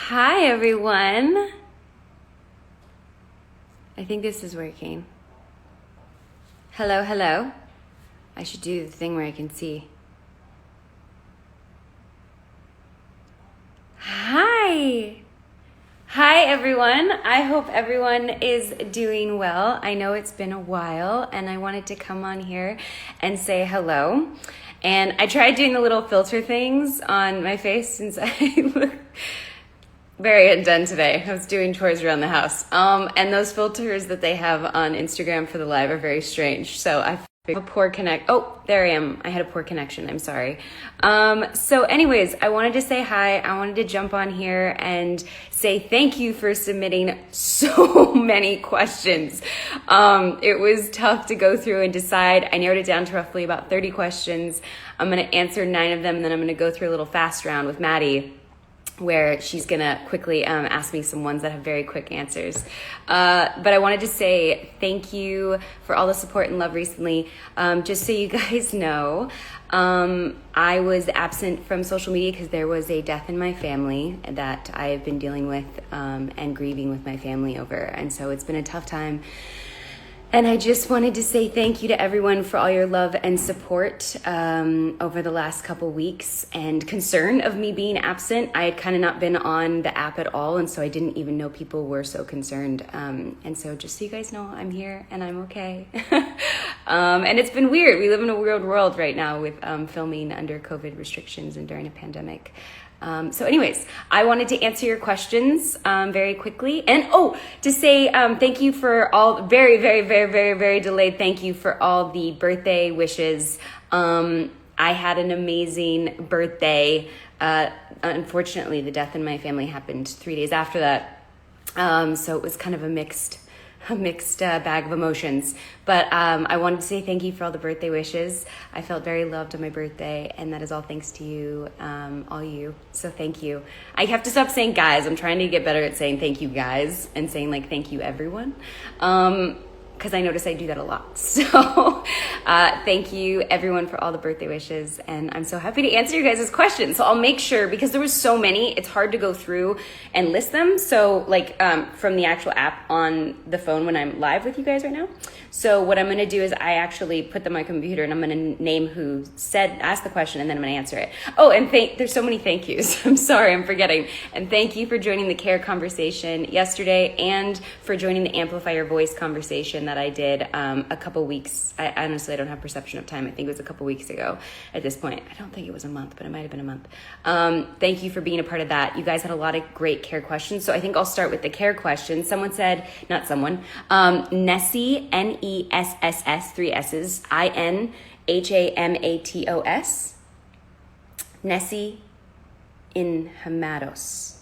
Hi, everyone. I think this is working. Hello, hello. I should do the thing where I can see. Hi. Hi, everyone. I hope everyone is doing well. I know it's been a while, and I wanted to come on here and say hello. And I tried doing the little filter things on my face since I look very undone today. I was doing chores around the house. And those filters that they have on Instagram for the live are very strange. So I have a poor connect. Oh, there I am. I had a poor connection. I'm sorry. So anyways, I wanted to say hi. I wanted to jump on here and say thank you for submitting so many questions. It was tough to go through and decide. I narrowed it down to roughly about 30 questions. I'm going to answer 9 of them, and then I'm going to go through a little fast round with Maddie, where she's gonna quickly ask me some ones that have very quick answers. But I wanted to say thank you for all the support and love recently. Just so you guys know, I was absent from social media because there was a death in my family that I have been dealing with and grieving with my family over. And so it's been a tough time. And I just wanted to say thank you to everyone for all your love and support over the last couple weeks, and concern of me being absent. I had kind of not been on the app at all, and so I didn't even know people were so concerned. And so just so you guys know, I'm here and I'm okay. And it's been weird. We live in a weird world right now with filming under COVID restrictions and during a pandemic. So anyways, I wanted to answer your questions very quickly. And to say thank you for all, very delayed thank you for all the birthday wishes. I had an amazing birthday. Unfortunately, the death in my family happened 3 days after that. So it was kind of a mixed bag of emotions. But I wanted to say thank you for all the birthday wishes. I felt very loved on my birthday, and that is all thanks to you, all you. So thank you. I have to stop saying guys. I'm trying to get better at saying thank you guys and saying like thank you everyone. Because I notice I do that a lot. So thank you everyone for all the birthday wishes, and I'm so happy to answer your guys' questions. So I'll make sure, because there was so many, it's hard to go through and list them. So like from the actual app on the phone when I'm live with you guys right now. So what I'm gonna do is I actually put them on my computer, and I'm gonna name who asked the question, and then I'm gonna answer it. Oh, and there's so many thank yous. I'm sorry, I'm forgetting. And thank you for joining the CARE conversation yesterday, and for joining the Amplify Your Voice conversation that I did a couple weeks. I honestly don't have perception of time. I think it was a couple weeks ago at this point. I don't think it was a month, but it might have been a month. Thank you for being a part of that. You guys had a lot of great CARE questions. So I think I'll start with the CARE questions. Someone said, not someone, Nessie, Ness, 3 S's, Inhamatos. Nessie Inhamatos.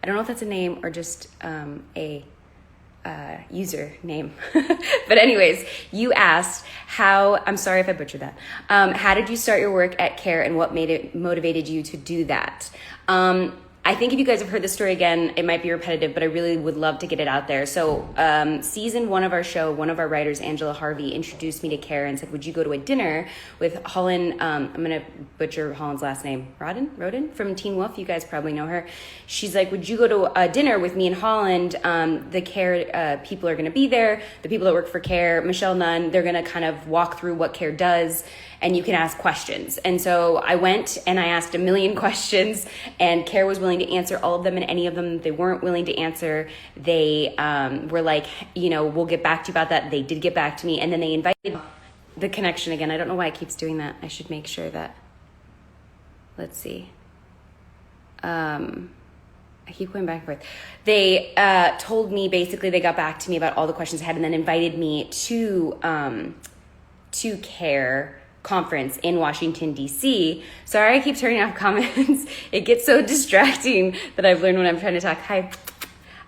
I don't know if that's a name or just a username. But anyways, you asked I'm sorry if I butchered that. How did you start your work at CARE, and what motivated you to do that? I think if you guys have heard the story again, it might be repetitive, but I really would love to get it out there. So season 1 of our show, one of our writers, Angela Harvey, introduced me to CARE and said, would you go to a dinner with Holland, I'm going to butcher Holland's last name, Roden from Teen Wolf. You guys probably know her. She's like, would you go to a dinner with me and Holland? The CARE people are going to be there. The people that work for CARE, Michelle Nunn, they're going to kind of walk through what CARE does, and you can ask questions. And so I went and I asked a million questions, and CARE was willing to answer all of them, and any of them they weren't willing to answer, they were like, we'll get back to you about that. They did get back to me, and then they invited the connection again. I don't know why it keeps doing that. I should make sure that, let's see. I keep going back and forth. They told me, basically they got back to me about all the questions I had, and then invited me to CARE conference in Washington, D.C. Sorry, I keep turning off comments. It gets so distracting that I've learned when I'm trying to talk. Hi.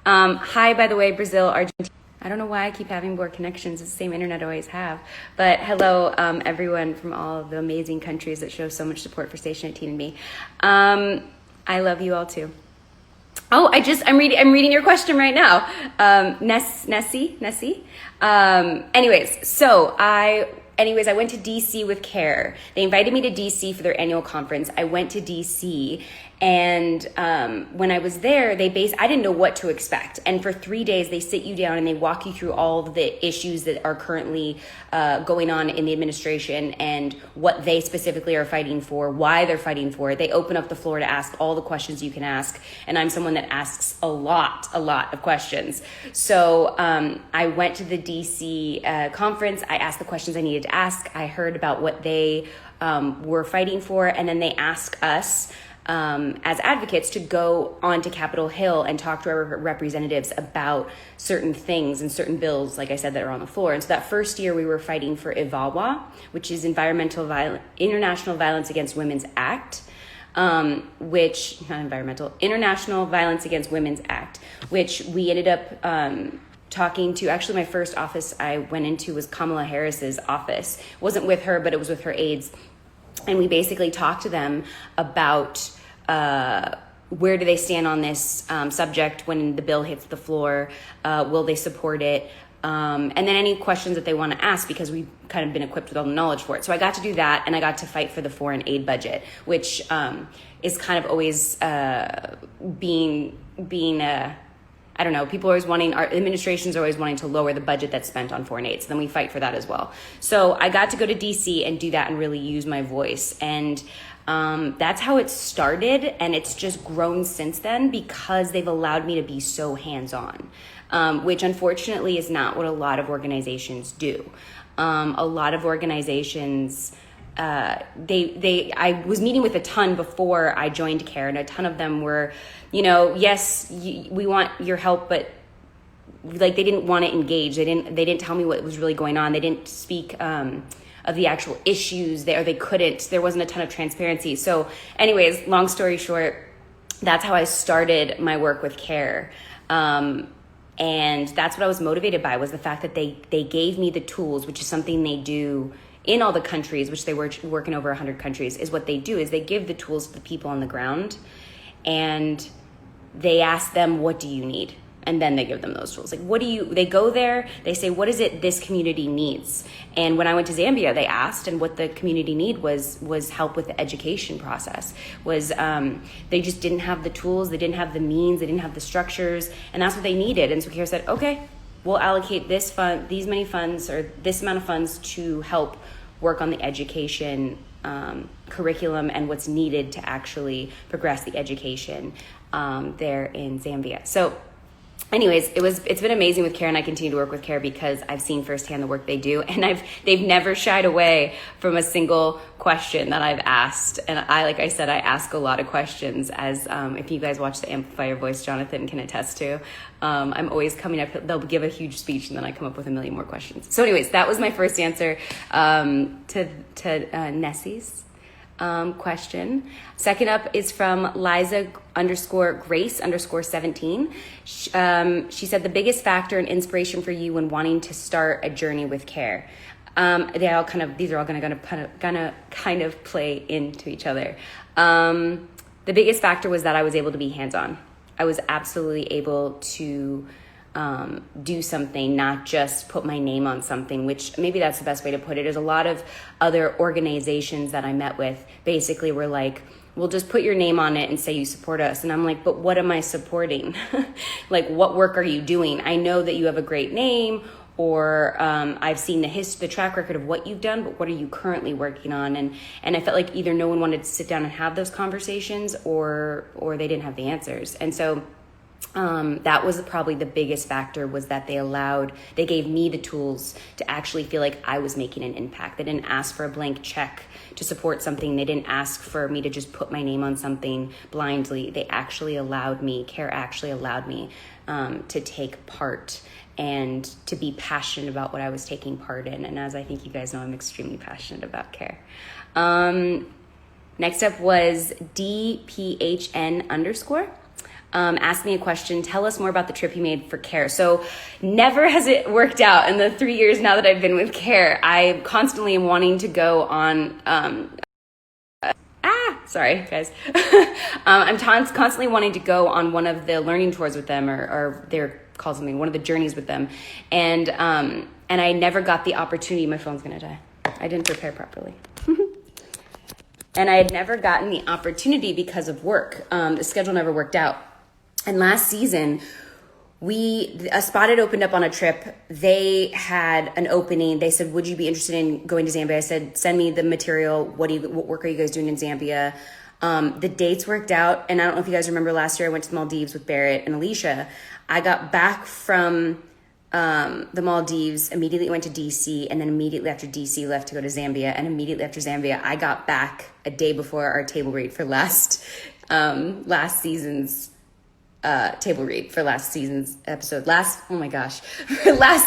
Hi, by the way, Brazil, Argentina. I don't know why I keep having more connections. It's the same internet I always have. But hello, everyone from all the amazing countries that show so much support for Station 18 and me. I love you all too. Oh, I'm reading your question right now. Nessie. Anyways, I went to DC with CARE. They invited me to DC for their annual conference. I went to DC, And when I was there, I didn't know what to expect. And for 3 days, they sit you down and they walk you through all of the issues that are currently going on in the administration and what they specifically are fighting for, why they're fighting for it. They open up the floor to ask all the questions you can ask. And I'm someone that asks a lot of questions. So I went to the DC conference. I asked the questions I needed to ask. I heard about what they were fighting for. And then they asked us as advocates to go onto Capitol Hill and talk to our representatives about certain things and certain bills, like I said, that are on the floor. And so that first year we were fighting for IVAWA, which is International Violence Against Women's Act, International Violence Against Women's Act, which we ended up talking to. Actually, my first office I went into was Kamala Harris's office. It wasn't with her, but it was with her aides. And we basically talked to them about where do they stand on this subject when the bill hits the floor? Will they support it? And then any questions that they want to ask, because we've kind of been equipped with all the knowledge for it. So I got to do that, and I got to fight for the foreign aid budget, which is kind of always being I don't know, our administrations are always wanting to lower the budget that's spent on foreign aid. So then we fight for that as well. So I got to go to DC and do that and really use my voice. And that's how it started. And it's just grown since then because they've allowed me to be so hands-on, which unfortunately is not what a lot of organizations do. A lot of organizations, I was meeting with a ton before I joined CARE, and a ton of them were, yes, we want your help, but like they didn't want to engage. They didn't tell me what was really going on. They didn't speak of the actual issues there. They couldn't. There wasn't a ton of transparency. So anyways, long story short, that's how I started my work with CARE. And that's what I was motivated by, was the fact that they gave me the tools, which is something they do in all the countries, which they work in over 100 countries, is what they do is they give the tools to the people on the ground, and they ask them, what do you need? And then they give them those tools. Like, they go there, they say, what is it this community needs? And when I went to Zambia, they asked, and what the community need was help with the education process. They just didn't have the tools, they didn't have the means, they didn't have the structures, and that's what they needed. And so CARE said, okay, we'll allocate these many funds, or this amount of funds, to help work on the education curriculum and what's needed to actually progress the education there in Zambia. So anyways, it's been amazing with CARE, and I continue to work with CARE because I've seen firsthand the work they do, and they've never shied away from a single question that I've asked. And like I said, I ask a lot of questions, as if you guys watch the Amplify Your Voice, Jonathan can attest to. I'm always coming up, they'll give a huge speech, and then I come up with a million more questions. So anyways, that was my first answer to Nessie's question. Second up is from Liza_Grace_17. She said, the biggest factor and inspiration for you when wanting to start a journey with CARE. These are all gonna kind of play into each other. The biggest factor was that I was able to be hands-on. I was absolutely able to do something, not just put my name on something, which maybe that's the best way to put it. Is a lot of other organizations that I met with basically were like, well, just put your name on it and say you support us. And I'm like, but what am I supporting? Like, what work are you doing? I know that you have a great name, or I've seen the track record of what you've done, but what are you currently working on? And I felt like either no one wanted to sit down and have those conversations, or they didn't have the answers. And so that was probably the biggest factor, was that they gave me the tools to actually feel like I was making an impact. They didn't ask for a blank check to support something. They didn't ask for me to just put my name on something blindly. CARE actually allowed me to take part and to be passionate about what I was taking part in. And as I think you guys know, I'm extremely passionate about CARE. Next up was DPHN_. Asked me a question. Tell us more about the trip you made for CARE. So never has it worked out in the 3 years now that I've been with CARE. I constantly am wanting to go on, sorry guys. I'm constantly wanting to go on one of the learning tours with them, or they're called something, one of the journeys with them. And I never got the opportunity. My phone's gonna die. I didn't prepare properly. And I had never gotten the opportunity because of work. The schedule never worked out. And last season, a spot had opened up on a trip. They had an opening. They said, would you be interested in going to Zambia? I said, send me the material. What work are you guys doing in Zambia? The dates worked out. And I don't know if you guys remember last year, I went to the Maldives with Barrett and Alicia. I got back from the Maldives, immediately went to DC, and then immediately after DC left to go to Zambia. And immediately after Zambia, I got back a day before our table read for last season's table read for last season's episode. Last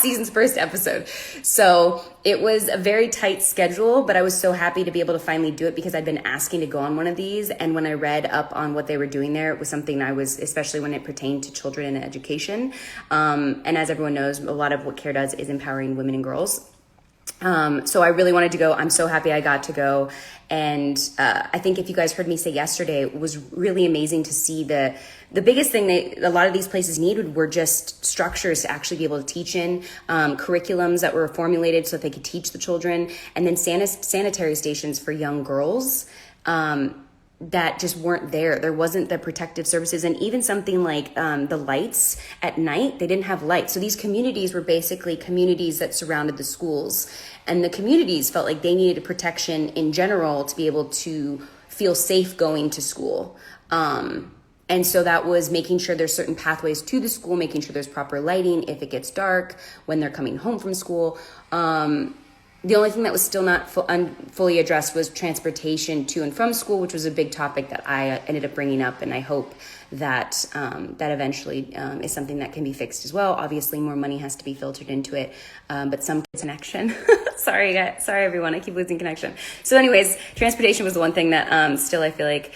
season's first episode. So it was a very tight schedule, but I was so happy to be able to finally do it because I'd been asking to go on one of these. And when I read up on what they were doing there, it was something I was, especially when it pertained to children and education. And as everyone knows, a lot of what CARE does is empowering women and girls. So I really wanted to go. I'm so happy I got to go. And I think if you guys heard me say yesterday, it was really amazing to see the biggest thing a lot of these places needed were just structures to actually be able to teach in, curriculums that were formulated so that they could teach the children, and then sanitary stations for young girls that just weren't there. There wasn't the protective services, and even something like the lights at night, they didn't have lights. So these communities were basically communities that surrounded the schools, and the communities felt like they needed protection in general to be able to feel safe going to school. And so that was making sure there's certain pathways to the school, making sure there's proper lighting if it gets dark, when they're coming home from school. The only thing that was still not fully addressed was transportation to and from school, which was a big topic that I ended up bringing up. And I hope that that eventually is something that can be fixed as well. Obviously, more money has to be filtered into it. But some kids' connection. Sorry, everyone. I keep losing connection. So anyways, transportation was the one thing that still I feel like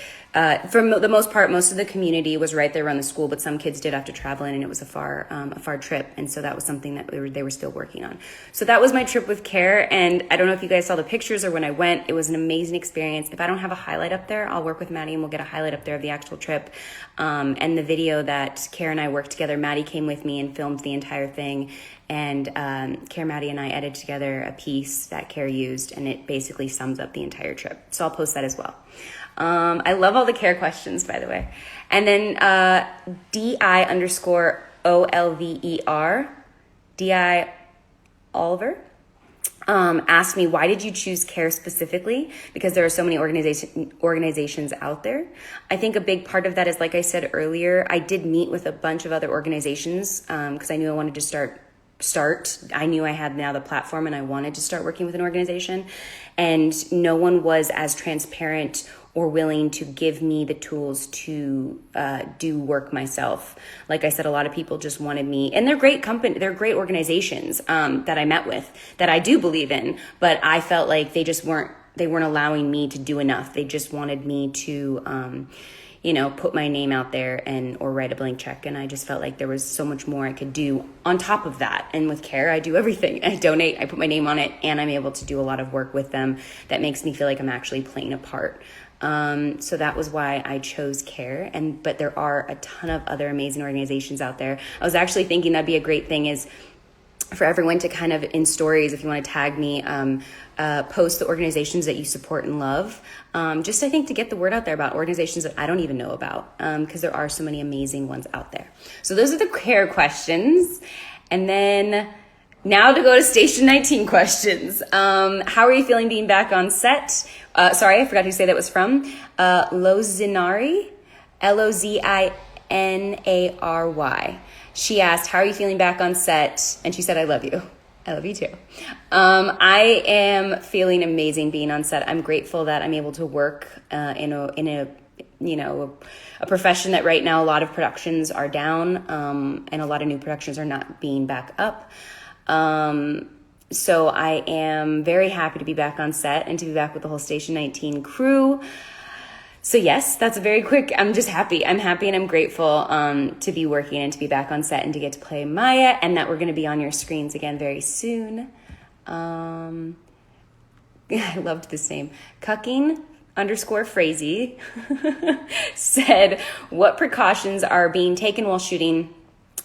for the most part, most of the community was right there around the school, but some kids did have to travel in, and it was a far trip. And so that was something that they were still working on. So that was my trip with CARE. And I don't know if you guys saw the pictures or when I went, it was an amazing experience. If I don't have a highlight up there, I'll work with Maddie and we'll get a highlight up there of the actual trip. And the video that CARE and I worked together, Maddie came with me and filmed the entire thing. And CARE, Maddie, and I edited together a piece that CARE used, and it basically sums up the entire trip. So I'll post that as well. I love all the CARE questions, by the way. And then DI_OLVER, DI Oliver, asked me, why did you choose CARE specifically? Because there are so many organizations out there. I think a big part of that is, like I said earlier, I did meet with a bunch of other organizations because I knew I wanted to start. I knew I had now the platform and I wanted to start working with an organization, and no one was as transparent or willing to give me the tools to do work myself. Like I said, a lot of people just wanted me, and they're great organizations that I met with that I do believe in, but I felt like they weren't allowing me to do enough. They just wanted me to put my name out there or write a blank check. And I just felt like there was so much more I could do on top of that. And with CARE, I do everything. I donate, I put my name on it, and I'm able to do a lot of work with them that makes me feel like I'm actually playing a part. So that was why I chose CARE. But there are a ton of other amazing organizations out there. I was actually thinking that'd be a great thing is for everyone to kind of, in stories, if you want to tag me, post the organizations that you support and love. Just, I think, to get the word out there about organizations that I don't even know about, because there are so many amazing ones out there. So those are the CARE questions. And then now to go to Station 19 questions. How are you feeling being back on set? Sorry, I forgot who say that was from. Lozinari, Lozinary. She asked, how are you feeling back on set? And she said, I love you. I love you too. I am feeling amazing being on set. I'm grateful that I'm able to work in a profession that right now a lot of productions are down, and a lot of new productions are not being back up. So I am very happy to be back on set and to be back with the whole Station 19 crew. So yes, that's a very quick, I'm just happy. I'm happy and I'm grateful to be working and to be back on set and to get to play Maya, and that we're going to be on your screens again very soon. I loved this name. Cucking_Frazee said, what precautions are being taken while shooting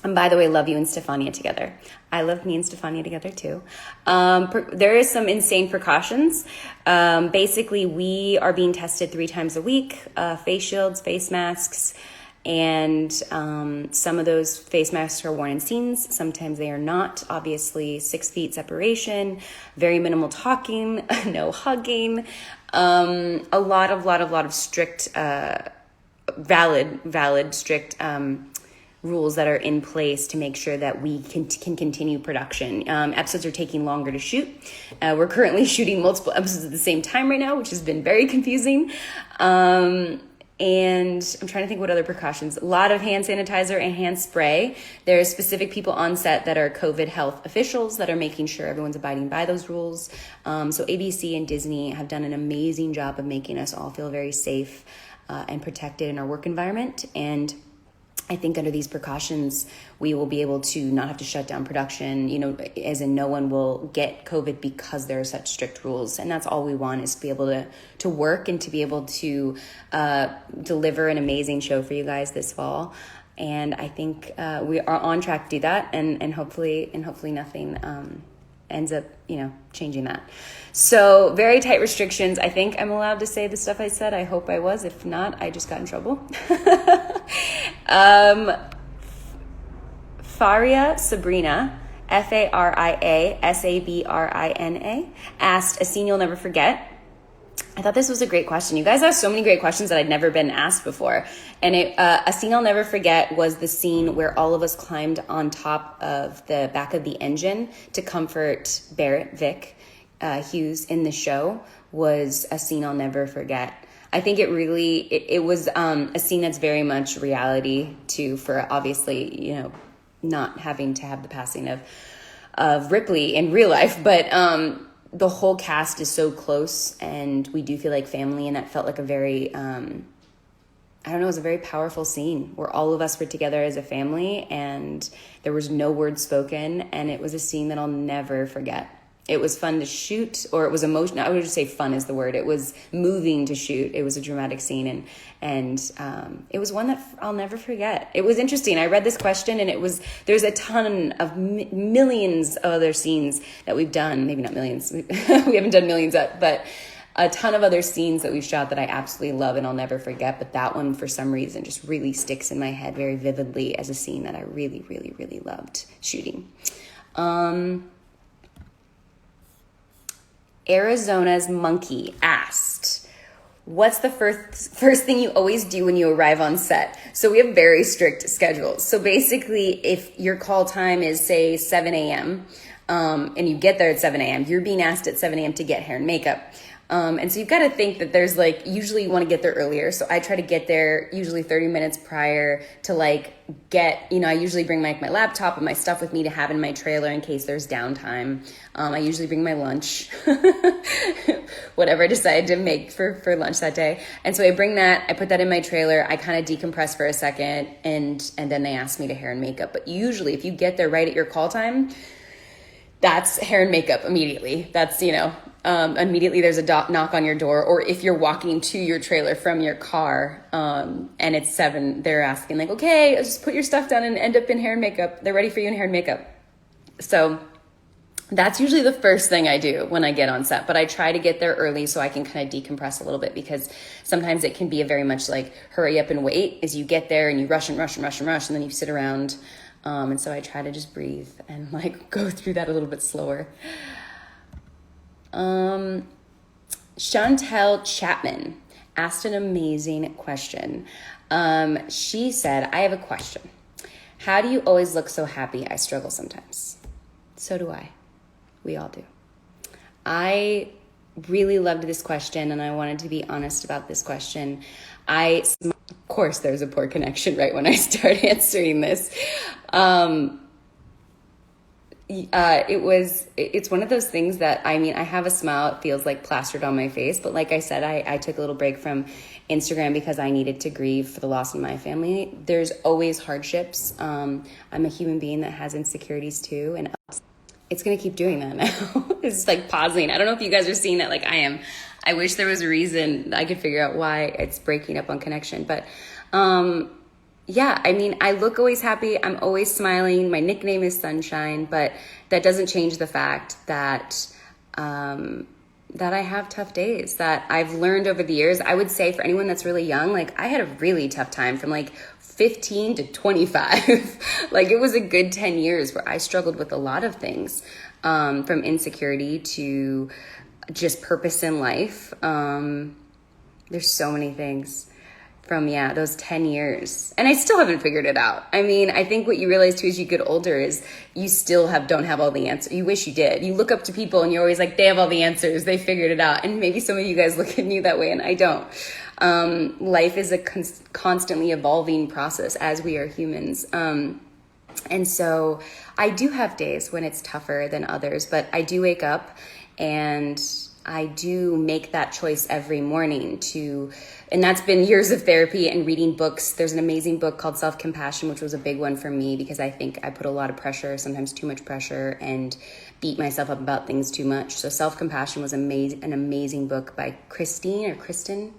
And by the way, love you and Stefania together. I love me and Stefania together too. There is some insane precautions. Basically, we are being tested 3 times a week, face shields, face masks, and some of those face masks are worn in scenes. Sometimes they are not. Obviously, 6 feet separation, very minimal talking, no hugging, a lot of strict, valid, strict rules that are in place to make sure that we can continue production. Episodes are taking longer to shoot. We're currently shooting multiple episodes at the same time right now, which has been very confusing. And I'm trying to think what other precautions. A lot of hand sanitizer and hand spray. There's specific people on set that are COVID health officials that are making sure everyone's abiding by those rules. So ABC and Disney have done an amazing job of making us all feel very safe and protected in our work environment. And I think under these precautions, we will be able to not have to shut down production, as in no one will get COVID because there are such strict rules. And that's all we want, is to be able to work and to be able to deliver an amazing show for you guys this fall. And I think we are on track to do that, and hopefully nothing ends up, changing that. So very tight restrictions. I think I'm allowed to say the stuff I said. I hope I was. If not, I just got in trouble. Faria Sabrina, Faria Sabrina, asked, a scene you'll never forget. I thought this was a great question. You guys asked so many great questions that I'd never been asked before. And a scene I'll never forget was the scene where all of us climbed on top of the back of the engine to comfort Barrett, Vic Hughes in the show. Was a scene I'll never forget. I think it was a scene that's very much reality too, for obviously, not having to have the passing of Ripley in real life, but the whole cast is so close, and we do feel like family, and that felt like a very, it was a very powerful scene where all of us were together as a family, and there was no word spoken, and it was a scene that I'll never forget. It was fun to shoot, or it was emotional. I would just say fun is the word. It was moving to shoot. It was a dramatic scene, and it was one that I'll never forget. It was interesting. I read this question, and there's a ton of millions of other scenes that we've done. Maybe not millions. We haven't done millions yet, but a ton of other scenes that we've shot that I absolutely love and I'll never forget. But that one, for some reason, just really sticks in my head very vividly as a scene that I really, really, really loved shooting. Arizona's Monkey asked, what's the first thing you always do when you arrive on set? So we have very strict schedules. So basically, if your call time is, say, 7 a.m., and you get there at 7 a.m., you're being asked at 7 a.m. to get hair and makeup. And so you've got to think that there's usually you want to get there earlier. So I try to get there usually 30 minutes prior to I usually bring my laptop and my stuff with me to have in my trailer in case there's downtime. I usually bring my lunch, whatever I decide to make for lunch that day. And so I bring that, I put that in my trailer. I kind of decompress for a second, and then they ask me to hair and makeup. But usually if you get there right at your call time, that's hair and makeup immediately. That's, immediately there's a knock on your door, or if you're walking to your trailer from your car, and it's 7, they're asking okay, just put your stuff down and end up in hair and makeup. They're ready for you in hair and makeup. So that's usually the first thing I do when I get on set, but I try to get there early so I can kind of decompress a little bit, because sometimes it can be a very much hurry up and wait as you get there and you rush and rush and rush and rush, and then you sit around. And so I try to just breathe and go through that a little bit slower. Chantel Chapman asked an amazing question. She said, I have a question. How do you always look so happy? I struggle sometimes. So do I. We all do. I really loved this question, and I wanted to be honest about this question. Of course, there's a poor connection right when I start answering this. It's one of those things that, I have a smile, it feels like plastered on my face. But like I said, I took a little break from Instagram because I needed to grieve for the loss of my family. There's always hardships. I'm a human being that has insecurities too. And it's going to keep doing that now. It's pausing. I don't know if you guys are seeing that like I am. I wish there was a reason I could figure out why it's breaking up on connection. But Yeah, I mean, I look always happy. I'm always smiling. My nickname is Sunshine, but that doesn't change the fact um, that I have tough days that I've learned over the years. I would say for anyone that's really young, like I had a really tough time from like 15 to 25. Like it was a good 10 years where I struggled with a lot of things, from insecurity to just purpose in life. There's so many things from, yeah, those 10 years. And I still haven't figured it out. I mean, I think what you realize too as you get older is you still don't have all the answers. You wish you did. You look up to people and you're always like, they have all the answers. They figured it out. And maybe some of you guys look at me that way and I don't. Life is a constantly evolving process as we are humans. And so I do have days when it's tougher than others, but I do wake up and I do make that choice every morning and that's been years of therapy and reading books. There's an amazing book called Self-Compassion, which was a big one for me because I think I put a lot of pressure, sometimes too much pressure, and beat myself up about things too much. So Self-Compassion was an amazing book by Kristen.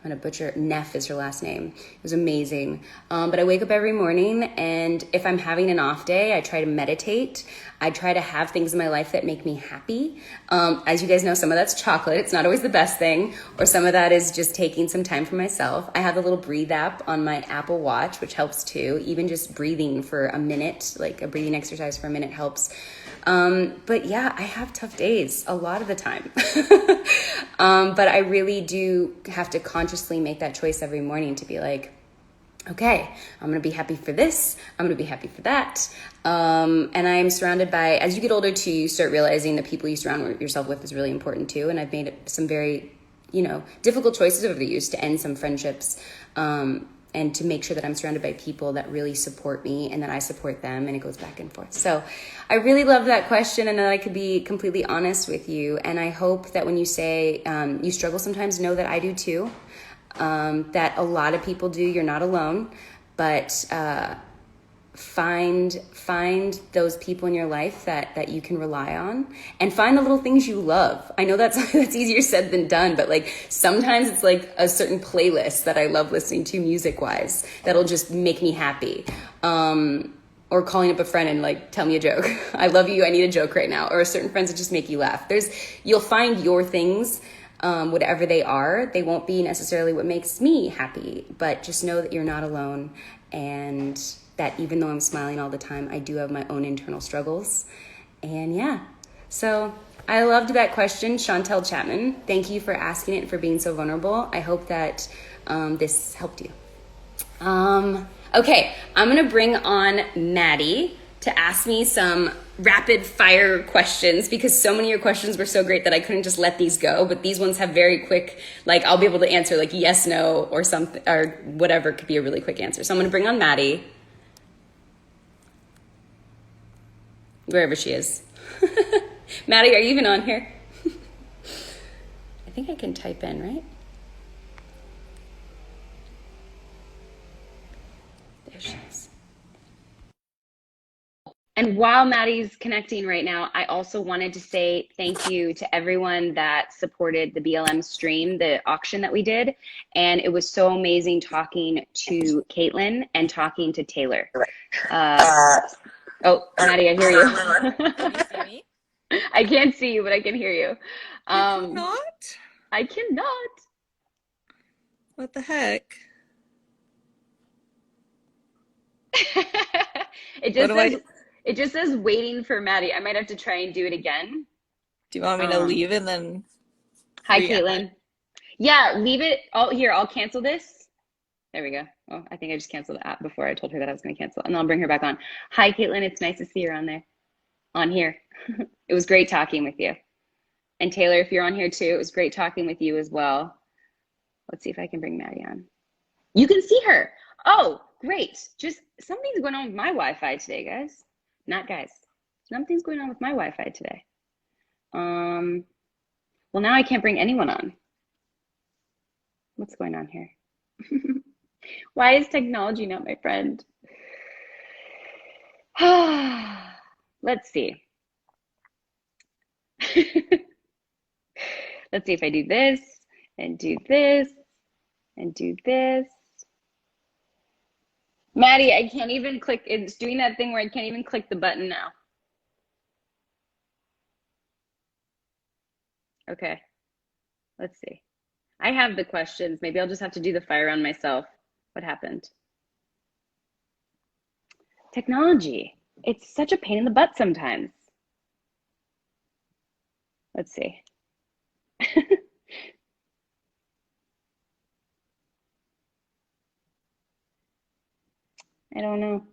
I'm gonna butcher, Neff is her last name. It was amazing. But I wake up every morning, and if I'm having an off day, I try to meditate. I try to have things in my life that make me happy. As you guys know, some of that's chocolate. It's not always the best thing. Or some of that is just taking some time for myself. I have a little breathe app on my Apple Watch, which helps too. Even just breathing for a minute, like a breathing exercise for a minute helps. But yeah, I have tough days a lot of the time. But I really do have to consciously make that choice every morning to be like, okay, I'm going to be happy for this. I'm going to be happy for that. And I'm surrounded by, as you get older too, you start realizing the people you surround yourself with is really important too. And I've made some very, difficult choices over the years to end some friendships, and to make sure that I'm surrounded by people that really support me and that I support them, and it goes back and forth. So I really love that question, and that I could be completely honest with you. And I hope that when you say you struggle sometimes, know that I do too, that a lot of people do. You're not alone, but find those people in your life that you can rely on, and find the little things you love. I know that's easier said than done, but like sometimes it's like a certain playlist that I love listening to music wise that'll just make me happy, or calling up a friend and like, tell me a joke. I love you, I need a joke right now. Or certain friends that just make you laugh. You'll find your things, whatever they are. They won't be necessarily what makes me happy, but just know that you're not alone, and that even though I'm smiling all the time, I do have my own internal struggles. And yeah, so I loved that question, Chantel Chapman. Thank you for asking it and for being so vulnerable. I hope that this helped you. Okay, I'm gonna bring on Maddie to ask me some rapid fire questions, because so many of your questions were so great that I couldn't just let these go. But these ones have very quick, like I'll be able to answer like yes, no, or something, or whatever could be a really quick answer. So I'm gonna bring on Maddie, wherever she is. Maddie, are you even on here? I think I can type in, right? There she is. And while Maddie's connecting right now, I also wanted to say thank you to everyone that supported the BLM stream, the auction that we did. And it was so amazing talking to Caitlin and talking to Taylor. Oh, Maddie, I hear you. Can you see me? I can't see you, but I can hear you. You cannot? I cannot. What the heck? It just says waiting for Maddie. I might have to try and do it again. Do you want me to leave and then Hi, Caitlin. Yeah, leave it. Oh, here, I'll cancel this. There we go. Oh, I think I just canceled the app before I told her that I was going to cancel, and then I'll bring her back on. Hi, Caitlin. It's nice to see you on here. It was great talking with you. And Taylor, if you're on here too, it was great talking with you as well. Let's see if I can bring Maddie on. You can see her. Oh, great. Just something's going on with my Wi-Fi today, guys. Not guys. Something's going on with my Wi-Fi today. Well, now I can't bring anyone on. What's going on here? Why is technology not my friend? Let's see. Let's see if I do this and do this and do this. Maddie, I can't even click. It's doing that thing where I can't even click the button now. Okay, let's see. I have the questions. Maybe I'll just have to do the fire round myself. What happened? Technology. It's such a pain in the butt sometimes. Let's see. I don't know.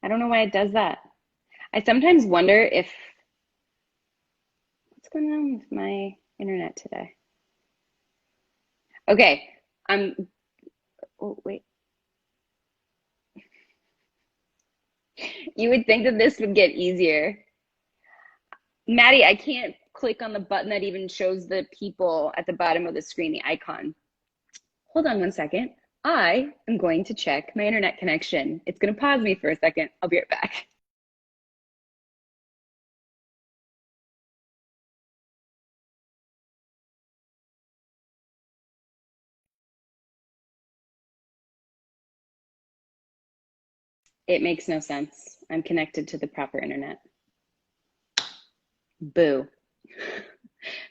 I don't know why it does that. I sometimes wonder if what's going on with my internet today. Okay, oh wait. You would think that this would get easier. Maddie, I can't click on the button that even shows the people at the bottom of the screen, the icon. Hold on one second. I am going to check my internet connection. It's going to pause me for a second. I'll be right back. It makes no sense. I'm connected to the proper internet. Boo.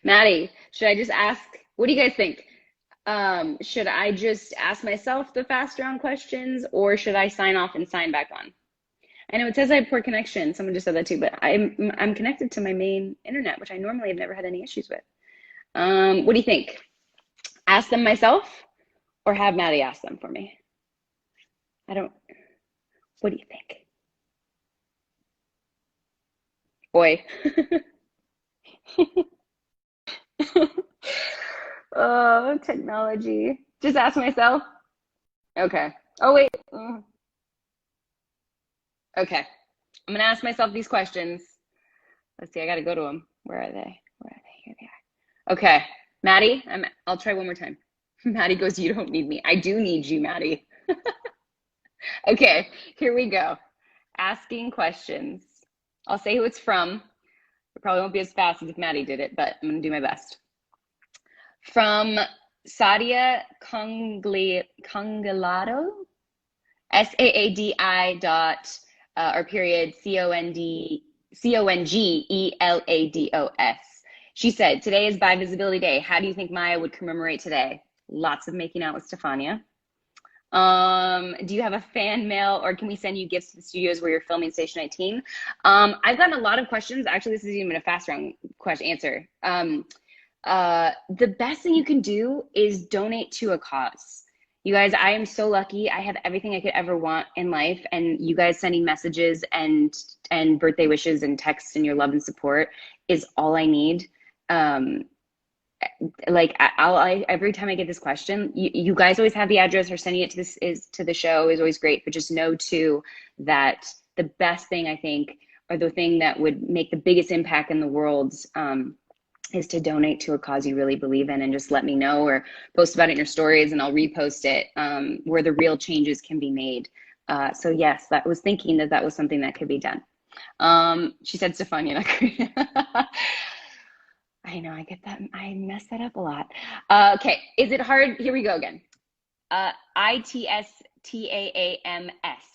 Maddie, should I just ask? What do you guys think? Should I just ask myself the fast round questions, or should I sign off and sign back on? I know it says I have poor connection. Someone just said that too, but I'm connected to my main internet, which I normally have never had any issues with. What do you think? Ask them myself, or have Maddie ask them for me? What do you think? Boy. Oh, technology. Just ask myself. Okay. Oh, wait. Okay. I'm going to ask myself these questions. Let's see. I got to go to them. Where are they? Where are they? Here they are. Okay. Maddie, I'll try one more time. Maddie goes, you don't need me. I do need you, Maddie. Okay. Here we go. Asking questions. I'll say who it's from. It probably won't be as fast as if Maddie did it, but I'm going to do my best. From Sadia Congelado, SAADI dot, or period, CONGELADOS. She said, today is Bi Visibility Day. How do you think Maya would commemorate today? Lots of making out with Stefania. Do you have a fan mail, or can we send you gifts to the studios where you're filming Station 19? I've gotten a lot of questions. Actually, this isn't even a fast round question answer. The best thing you can do is donate to a cause. You guys, I am so lucky. I have everything I could ever want in life, and you guys sending messages and birthday wishes and texts and your love and support is all I need. Like every time I get this question, you guys always have the address, or sending it to the show is always great, but just know too that the best thing, I think, or the thing that would make the biggest impact in the world is to donate to a cause you really believe in, and just let me know or post about it in your stories and I'll repost it, where the real changes can be made. So yes, that was thinking that was something that could be done. She said Stefania. I know, I get that. I mess that up a lot. Okay, is it hard? Here we go again. ITSTAAMS,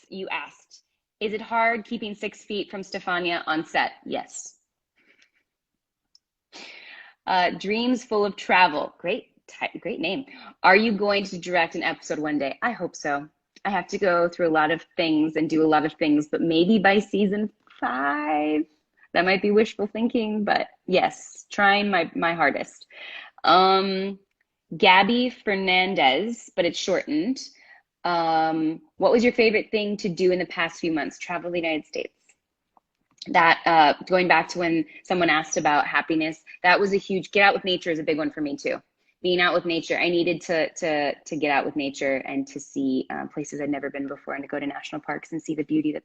you asked, is it hard keeping 6 feet from Stefania on set? Yes. Dreams full of travel. Great name. Are you going to direct an episode one day? I hope so. I have to go through a lot of things and do a lot of things, but maybe by season 5. That might be wishful thinking, but yes, trying my hardest. Gabby Fernandez, but it's shortened. What was your favorite thing to do in the past few months? Travel the United States. That going back to when someone asked about happiness, that was a huge, get out with nature is a big one for me too. Being out with nature, I needed to get out with nature and to see places I'd never been before, and to go to national parks and see the beauty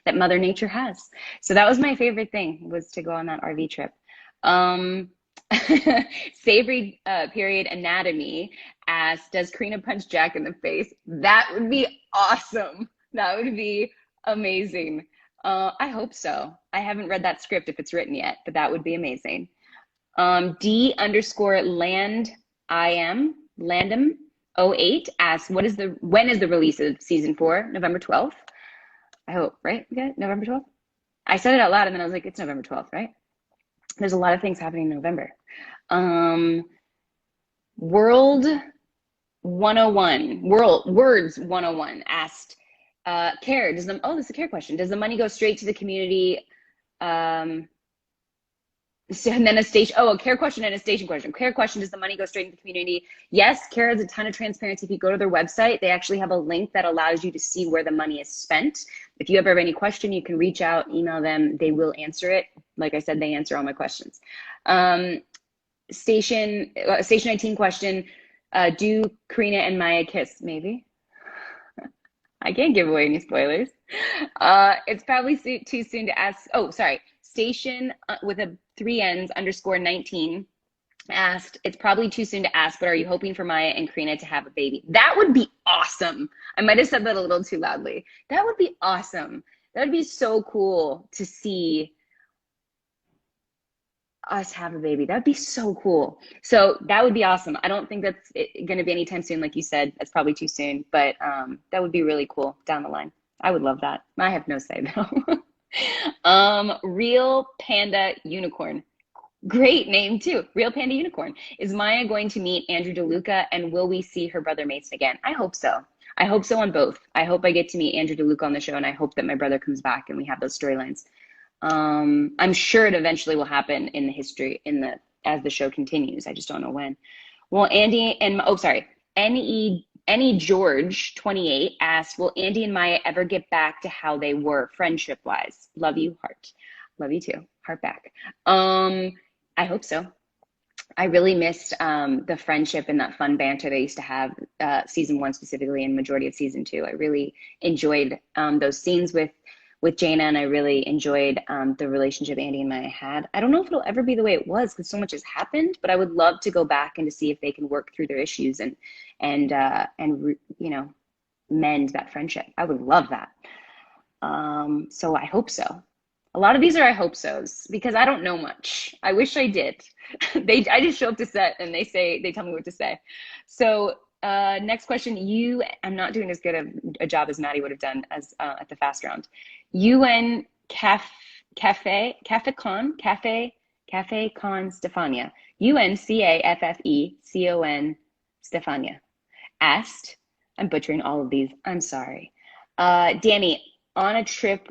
that Mother Nature has. So that was my favorite thing, was to go on that RV trip. Savory period anatomy asked, does Karina punch Jack in the face? That would be awesome. That would be amazing. I hope so. I haven't read that script if it's written yet, but that would be amazing. D_landam. 08 asks, when is the release of season 4? November 12th? I hope, right? Yeah, November 12th? I said it out loud and then I was like, it's November 12th, right? There's a lot of things happening in November. World 101, Words 101 asked, Care, this is a Care question. Does the money go straight to the community? And then a Care question and a station question. Care question, does the money go straight into the community? Yes, Care has a ton of transparency. If you go to their website, they actually have a link that allows you to see where the money is spent. If you ever have any question, you can reach out, email them. They will answer it. Like I said, they answer all my questions. Station 19 question, do Karina and Maya kiss? Maybe. I can't give away any spoilers. It's probably too soon to ask. Oh, sorry. Station with a 3 N's _19 asked, it's probably too soon to ask, but are you hoping for Maya and Karina to have a baby? That would be awesome. I might have said that a little too loudly. That would be awesome. That would be so cool to see us have a baby. That'd be so cool. So that would be awesome. I don't think that's going to be anytime soon. Like you said, that's probably too soon, but that would be really cool down the line. I would love that. I have no say though. Real Panda Unicorn. Great name too. Real Panda Unicorn. Is Maya going to meet Andrew DeLuca and will we see her brother Mason again? I hope so. I hope so on both. I hope I get to meet Andrew DeLuca on the show and I hope that my brother comes back and we have those storylines. I'm sure it eventually will happen in the history as the show continues. I just don't know when. Well, Andy and Any George 28 asked, will Andy and Maya ever get back to how they were friendship wise? Love you, heart. Love you too. Heart back. I hope so. I really missed the friendship and that fun banter they used to have season 1 specifically and majority of season 2. I really enjoyed those scenes with Jaina, and I really enjoyed the relationship Andy and Maya had. I don't know if it'll ever be the way it was because so much has happened, but I would love to go back and to see if they can work through their issues and you know, mend that friendship. I would love that. So I hope so. A lot of these are I hope so's because I don't know much. I wish I did. I just show up to set and they tell me what to say. So next question, I'm not doing as good a job as Maddie would have done as at the fast round. UN Cafe Con Stefania. UNCAFFECON Stefania asked, I'm butchering all of these, I'm sorry. Danny on a trip,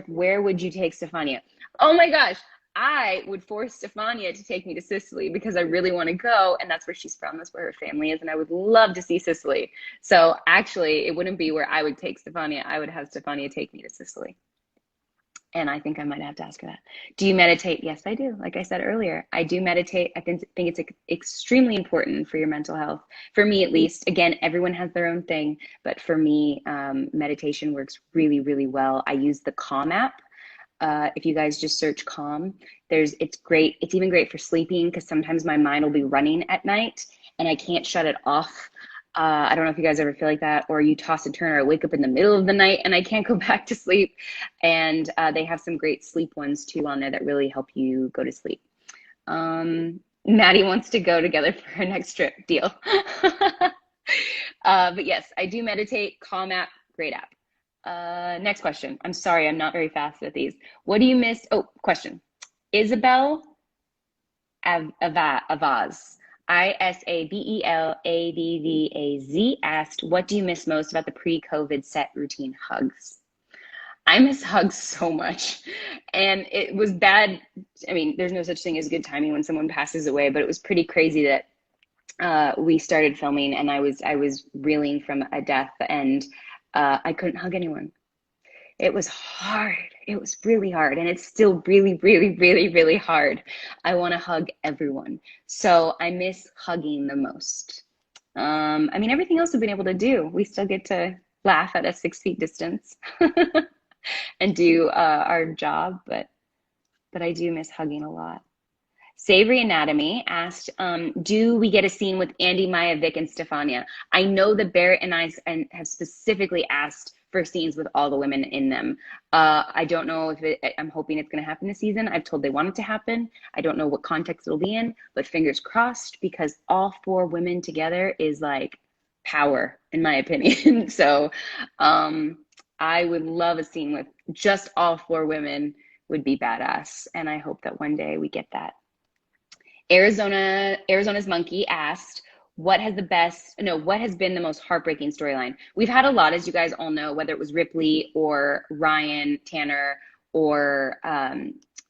where would you take Stefania? Oh my gosh, I would force Stefania to take me to Sicily because I really want to go, and that's where she's from, that's where her family is, and I would love to see Sicily. So actually, it wouldn't be where I would take Stefania, I would have Stefania take me to Sicily. And I think I might have to ask her that. Do you meditate? Yes, I do. Like I said earlier, I do meditate. I think it's extremely important for your mental health. For me, at least. Again, everyone has their own thing. But for me, meditation works really, really well. I use the Calm app. If you guys just search Calm, it's great. It's even great for sleeping because sometimes my mind will be running at night and I can't shut it off. I don't know if you guys ever feel like that, or you toss and turn, or I wake up in the middle of the night and I can't go back to sleep. And they have some great sleep ones too on there that really help you go to sleep. Maddie wants to go together for her next trip. Deal. But yes, I do meditate. Calm app, great app. Next question. I'm sorry, I'm not very fast with these. What do you miss? Oh, question. Isabel Avaz. ISABELAVVAZ asked, what do you miss most about the pre-COVID set routine hugs? I miss hugs so much. And it was bad. I mean, there's no such thing as good timing when someone passes away, but it was pretty crazy that we started filming and I was reeling from a death and I couldn't hug anyone. It was hard. It was really hard. And it's still really, really, really, really hard. I want to hug everyone. So I miss hugging the most. I mean, everything else we've been able to do. We still get to laugh at a 6 feet distance and do our job. But I do miss hugging a lot. Savory Anatomy asked, do we get a scene with Andy, Maya, Vic, and Stefania? I know that Barrett and I have specifically asked for scenes with all the women in them. I don't know if I'm hoping it's going to happen this season. I've told they want it to happen. I don't know what context it'll be in, but fingers crossed, because all 4 women together is like power, in my opinion. So I would love a scene with just all 4 women, would be badass. And I hope that one day we get that. Arizona's Monkey asked, what has been the most heartbreaking storyline? We've had a lot, as you guys all know, whether it was Ripley or Ryan, Tanner, or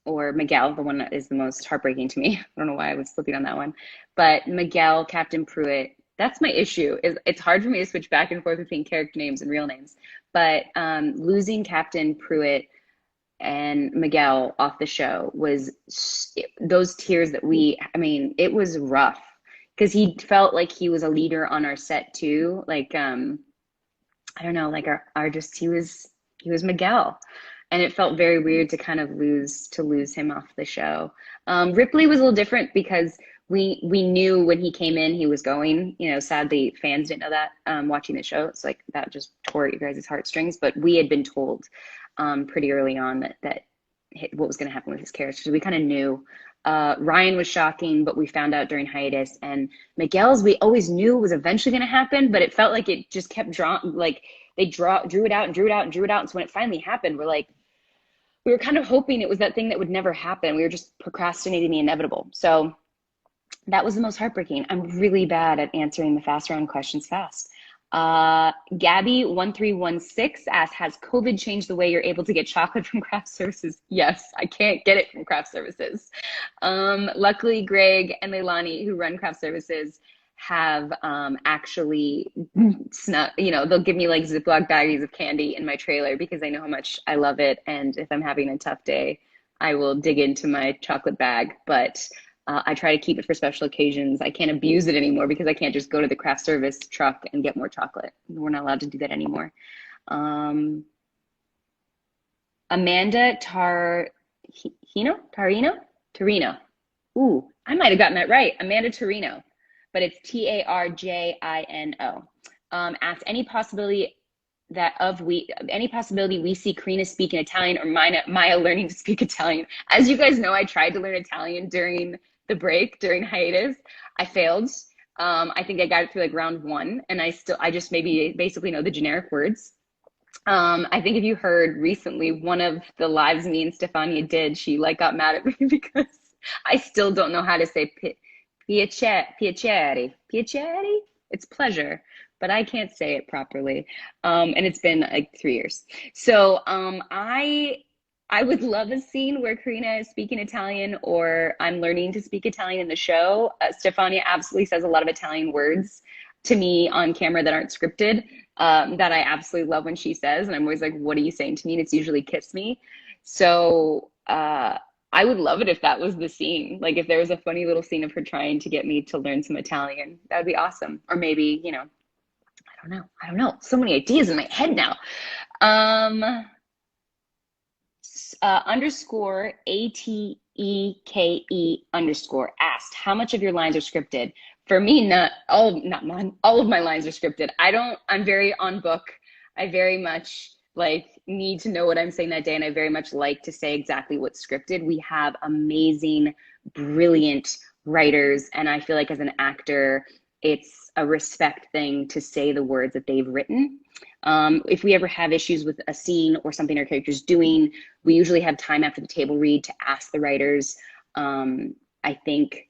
Miguel. The one that is the most heartbreaking to me. I don't know why I was flipping on that one. But Miguel, Captain Pruitt, that's my issue. It's hard for me to switch back and forth between character names and real names. But losing Captain Pruitt and Miguel off the show was those tears that it was rough, because he felt like he was a leader on our set too. Like, I don't know, like he was Miguel, and it felt very weird to kind of lose him off the show. Ripley was a little different because we knew when he came in he was going. Sadly fans didn't know that watching the show. It's like that just tore at you guys' heartstrings, but we had been told pretty early on that what was going to happen with his character. So we kind of knew. Ryan was shocking, but we found out during hiatus. And Miguel's, we always knew was eventually going to happen, but it felt like it just kept drawing. Like they drew it out and drew it out and drew it out. And so when it finally happened, we were kind of hoping it was that thing that would never happen. We were just procrastinating the inevitable. So that was the most heartbreaking. I'm really bad at answering the fast round questions fast. Gabby1316 asked, has COVID changed the way you're able to get chocolate from craft services? Yes, I can't get it from craft services. Luckily, Greg and Leilani, who run craft services, have actually snuck, they'll give me like Ziploc baggies of candy in my trailer because they know how much I love it. And if I'm having a tough day, I will dig into my chocolate bag. But I try to keep it for special occasions. I can't abuse it anymore because I can't just go to the craft service truck and get more chocolate. We're not allowed to do that anymore. Amanda Tarino. Ooh, I might have gotten that right. Amanda Tarino, but it's Tarjino. Asked any possibility we see Karina speak in Italian or Maya learning to speak Italian. As you guys know, I tried to learn Italian during the break, during hiatus. I failed. I think I got it through like round 1, and I just basically know the generic words. I think if you heard recently, one of the lives me and Stefania did, she got mad at me because I still don't know how to say piacere. It's pleasure, but I can't say it properly. And it's been like 3 years. So I would love a scene where Karina is speaking Italian or I'm learning to speak Italian in the show. Stefania absolutely says a lot of Italian words to me on camera that aren't scripted, that I absolutely love when she says. And I'm always like, what are you saying to me? And it's usually kiss me. So I would love it if that was the scene. Like if there was a funny little scene of her trying to get me to learn some Italian, that would be awesome. Or maybe, I don't know. So many ideas in my head now. Underscore ATEKE underscore asked, how much of your lines are scripted? For me, not all of my lines are scripted. I'm very on book. I very much need to know what I'm saying that day. And I very much like to say exactly what's scripted. We have amazing, brilliant writers. And I feel like as an actor, it's a respect thing to say the words that they've written. If we ever have issues with a scene or something our character's doing, we usually have time after the table read to ask the writers, I think,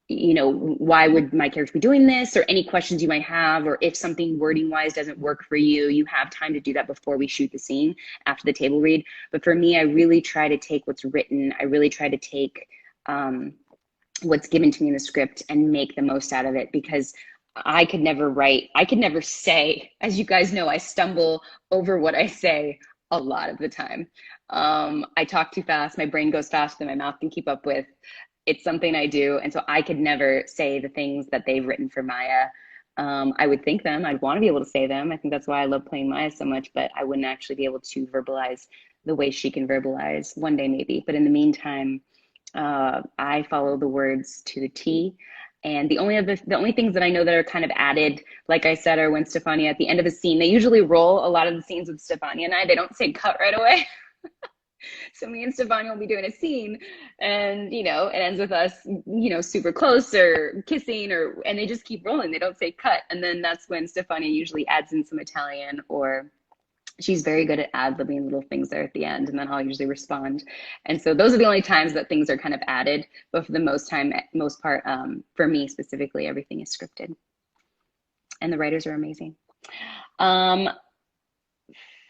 why would my character be doing this, or any questions you might have, or if something wording wise doesn't work for you, you have time to do that before we shoot the scene after the table read. But for me, I really try to take what's written. I really try to take what's given to me in the script and make the most out of it, because I could never say, as you guys know, I stumble over what I say a lot of the time. I talk too fast. My brain goes faster than my mouth can keep up with. It's something I do. And so I could never say the things that they've written for Maya. I would think them. I'd want to be able to say them. I think that's why I love playing Maya so much, but I wouldn't actually be able to verbalize the way she can verbalize. One day maybe. But in the meantime, I follow the words to the T. And the only things that I know that are kind of added, like I said, are when Stefania at the end of the scene, they usually roll a lot of the scenes with Stefania and I. They don't say cut right away. So me and Stefania will be doing a scene and, it ends with us, super close or kissing and they just keep rolling. They don't say cut. And then that's when Stefania usually adds in some Italian, or she's very good at ad-libbing little things there at the end, and then I'll usually respond. And so those are the only times that things are kind of added, but for the most part, for me specifically, everything is scripted. And the writers are amazing.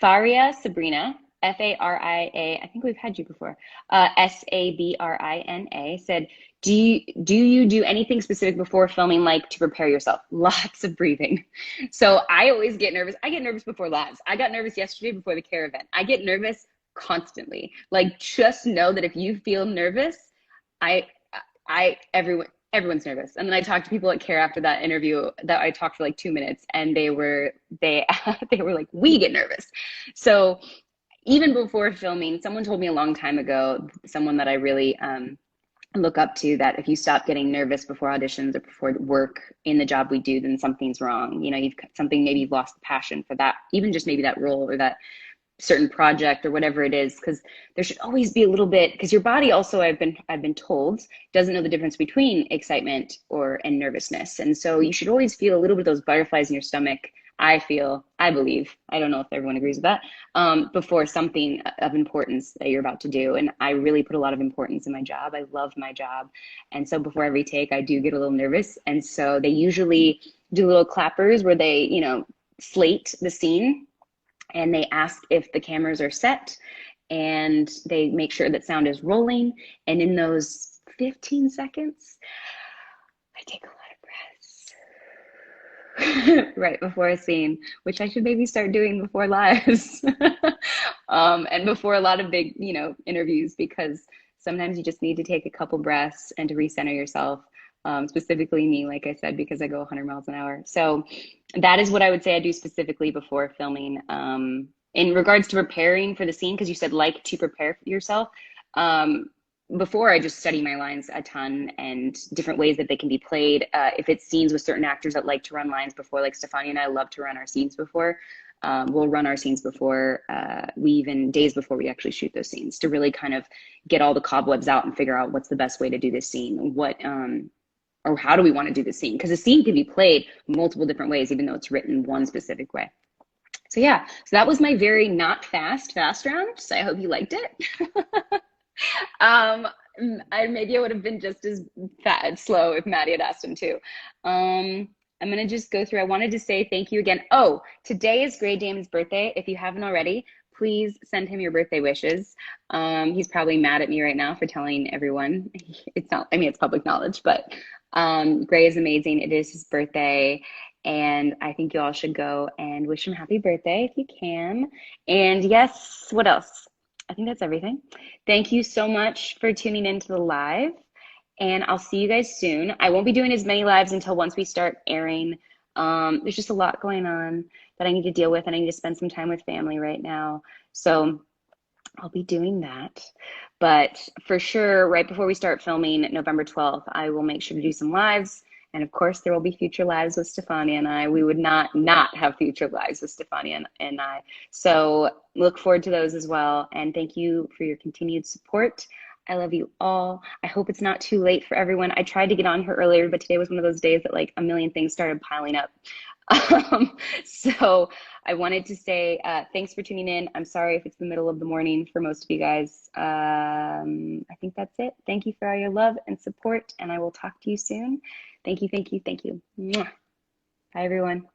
Faria Sabrina, Faria, I think we've had you before, Sabrina said, do you do anything specific before filming, like to prepare yourself? Lots of breathing. So I always get nervous. I get nervous before lives. I got nervous yesterday before the care event. I get nervous constantly. Like, just know that if you feel nervous, everyone's nervous. And then I talked to people at care after that interview that I talked for like 2 minutes, and they were like, we get nervous. So even before filming, someone told me a long time ago, someone that I really look up to, that if you stop getting nervous before auditions or before work in the job we do, then something's wrong. Maybe you've lost the passion for that, even just maybe that role or that certain project or whatever it is, because there should always be a little bit, because your body also, I've been told, doesn't know the difference between excitement and nervousness. And so you should always feel a little bit of those butterflies in your stomach. I believe, I don't know if everyone agrees with that, before something of importance that you're about to do. And I really put a lot of importance in my job. I love my job. And so before every take, I do get a little nervous. And so they usually do little clappers where they, slate the scene, and they ask if the cameras are set, and they make sure that sound is rolling. And in those 15 seconds, I take a lot right before a scene, which I should maybe start doing before lives and before a lot of big, interviews, because sometimes you just need to take a couple breaths and to recenter yourself. Specifically me, like I said, because I go 100 miles an hour. So that is what I would say I do specifically before filming. In regards to preparing for the scene, because you said like to prepare yourself. Before, I just study my lines a ton and different ways that they can be played. If it's scenes with certain actors that like to run lines before, like Stefania and I love to run our scenes before. We'll run our scenes before days before we actually shoot those scenes, to really kind of get all the cobwebs out and figure out what's the best way to do this scene, or how do we want to do the scene? Because a scene can be played multiple different ways, even though it's written one specific way. So yeah, so that was my very not fast round. So I hope you liked it. Maybe I would have been just as slow if Maddie had asked him to. I'm gonna just go through. I wanted to say thank you again. Oh, today is Gray Damon's birthday. If you haven't already, please send him your birthday wishes. He's probably mad at me right now for telling everyone. It's public knowledge, but Gray is amazing. It is his birthday, and I think you all should go and wish him happy birthday if you can. And yes, what else? I think that's everything. Thank you so much for tuning into the live, and I'll see you guys soon. I won't be doing as many lives until once we start airing. There's just a lot going on that I need to deal with, and I need to spend some time with family right now. So I'll be doing that. But for sure, right before we start filming, November 12th, I will make sure to do some lives. And of course, there will be future lives with Stefania and I. We would not have future lives with Stefania and I. So look forward to those as well. And thank you for your continued support. I love you all. I hope it's not too late for everyone. I tried to get on here earlier, but today was one of those days that like a million things started piling up. So I wanted to say thanks for tuning in. I'm sorry if it's the middle of the morning for most of you guys. I think that's it. Thank you for all your love and support, and I will talk to you soon. Thank you, thank you, thank you. Mwah. Bye, everyone.